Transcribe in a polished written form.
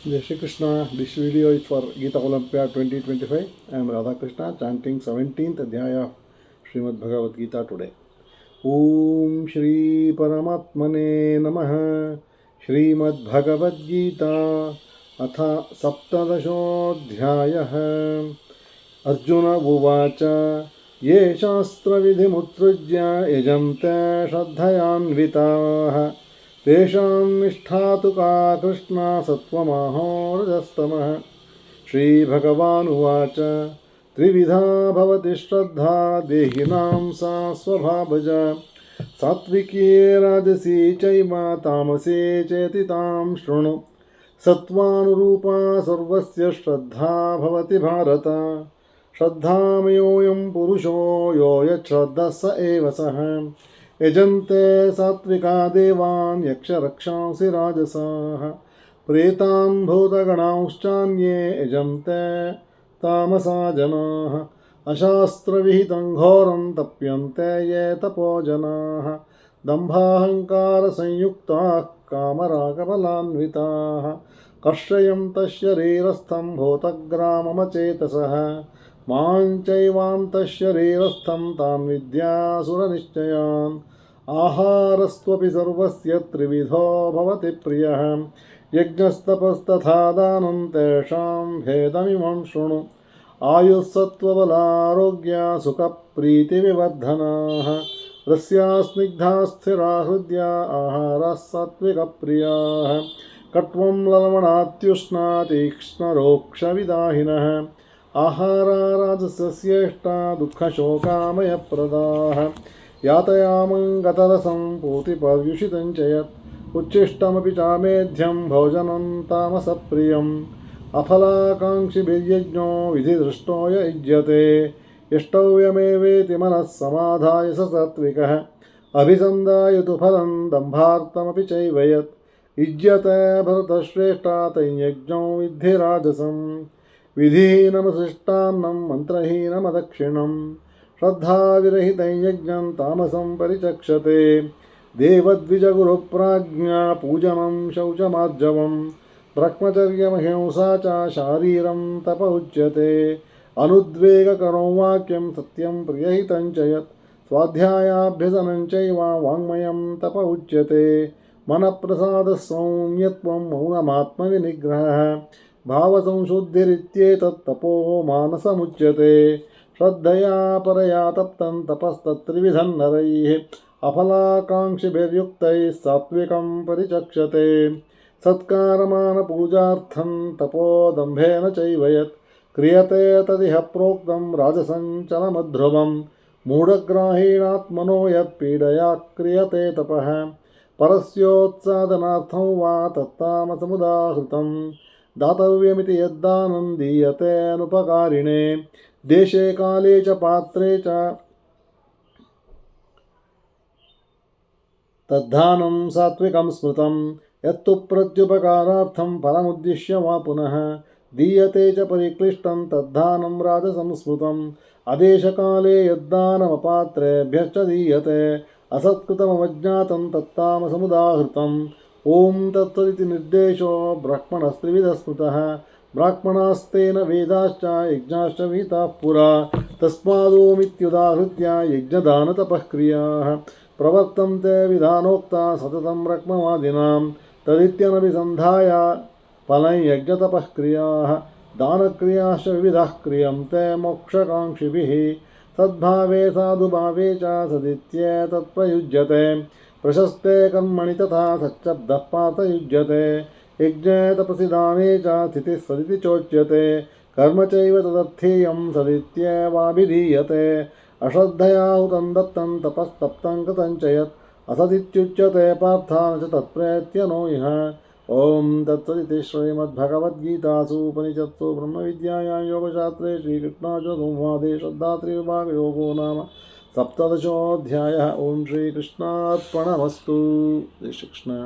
Jai Shri Krishna. This video is for Gita Olympia 2025. I am Radha Krishna chanting 17th Adhyaya of Srimad Bhagavad Gita today. Om Shri Paramatmane Namaha. Srimad Bhagavad Gita Atha Saptadashodhyayah. Arjuna Uvacha Ye Shastra Vidhimutrujya Yajante Shraddhayanvitaha तेषां निष्ठा तु का कृष्णा सत्त्वमहो रजस्तमः श्रीभगवानुवाच त्रिविधा भवति श्रद्धा देहिनां सा स्वभावजा सात्विकी राजसी चैव तामसी चेति तां शृणु सत्त्वानुरूपा सर्वस्य श्रद्धा भवति भारत श्रद्धामयोऽयं पुरुषो यो यच्छ्रद्धः स एव सः यजन्ते सात्विका देवान् यक्षरक्षांसि राजसाः प्रेतान् भूतगणांश्चान्ये यजन्ते तामसा जनाः अशास्त्रविहितं घोरं तप्यन्ते ये तपो जनाः दम्भाहङ्कारसंयुक्ताः कामरागबलान्विताः कर्षयन्तः शरीरस्थं भूतग्राममचेतसः मां चैवान्तः शरीरस्थं तान् विद्यासुरनिश्चयान् आहारस्त्वपि सर्वस्य त्रिविधो भवति प्रियः यज्ञस्तपस्तथा दानं तेषां भेदमिमं शृणु आयुस्सत्त्वबलारोग्य सुखप्रीतिविवर्धनाः रस्या स्निग्धा स्थिरा हृद्या आहारः सात्विकप्रियाः कट्वं ललवणात्युष्णा तीक्ष्णरोक्षविदाहिनः आहारा राजसस्येष्टा दुःखशोकामयप्रदाः यातयामं गतरसं पूतिपर्युषितं च यत् उच्छिष्टमपि चामेध्यं भोजनं तामसप्रियम् अफलाकाङ्क्षिभिर्यज्ञो विधिदृष्टो य युज्यते यष्टव्यमेवेति मनः समाधाय स सात्विकः अभिसन्धाय तु फलं दम्भार्थमपि चैव यत् युज्यते भरतश्रेष्ठा तैर्यज्ञो विद्धि राजसम् विधिहीनमसृष्टान्नं मन्त्रहीनमदक्षिणं श्रद्धाविरहितं यज्ञं तामसं परिचक्षते देवद्विजगुरुप्राज्ञा पूजनं शौचमार्जवं ब्रह्मचर्यमहिंसा च शारीरं तप उच्यते अनुद्वेगकरो वाक्यं सत्यं प्रियहितं च यत् स्वाध्यायाभ्यसनं चैव वाङ्मयं तप उच्यते मनःप्रसादः सौम्यत्वं मौनमात्मविनिग्रहः भावसंशुद्धिरित्येतत् तपो मानसमुच्यते श्रद्धया परया तप्तं तपस्तत्त्रिविधं नरैः अफलाकाङ्क्षिभिर्युक्तैः सात्विकं परिचक्षते सत्कारमानपूजार्थं तपोदम्भेन चैव यत् क्रियते तदिह प्रोक्तं राजसञ्चलमध्रुवं मूढग्राहीणात्मनो यत्पीडया क्रियते तपः परस्योत्सादनार्थं वा तत्तामसमुदाहृतं दातव्यमिति यद्दानं दीयतेऽनुपकारिणे देशे काले च पात्रे च तद्दानं सात्विकं स्मृतं यत्तु प्रत्युपकारार्थं फलमुद्दिश्य वा पुनः दीयते च परिक्लिष्टं तद्दानं राजसंस्मृतम् अदेशकाले यद्दानमपात्रेभ्यश्च दीयते असत्कृतमवज्ञातं तत्तामसमुदाहृतम् ॐ तत्सदिति निर्देशो ब्राह्मणस्त्रिविधः स्मृतः ब्राह्मणास्तेन वेदाश्च यज्ञाश्च विहिताः पुरा तस्मादोमित्युदाहृत्य यज्ञदानतपःक्रियाः प्रवर्तन्ते विधानोक्ता सततं ब्रह्मवादिनां तदित्यनभिसन्धाय फलं यज्ञतपःक्रियाः दानक्रियाश्च विविधाः क्रियन्ते मोक्षकाङ्क्षिभिः सद्भावे साधुभावे च सदित्येतत्प्रयुज्यते प्रशस्ते कर्मणि तथा सच्चब्दः पार्थयुज्यते यज्ञे तपसि दाने च स्थितिः सदिति चोच्यते कर्म चैव तदर्थीयं सदित्येवाभिधीयते अश्रद्धया हुतं दत्तं तपस्तप्तं कृतं च यत् असदित्युच्यते पार्था न च तत्प्रेत्य नो इह ॐ तत्सदिति श्रीमद्भगवद्गीतासु उपनिषत्सु ब्रह्मविद्यायां योगशास्त्रे श्रीकृष्णार्जुनसंवादे श्रद्धात्रिविभागयोगो नाम सप्तदशोऽध्यायः। ॐ श्रीकृष्णार्पणमस्तु। जय श्रीकृष्ण।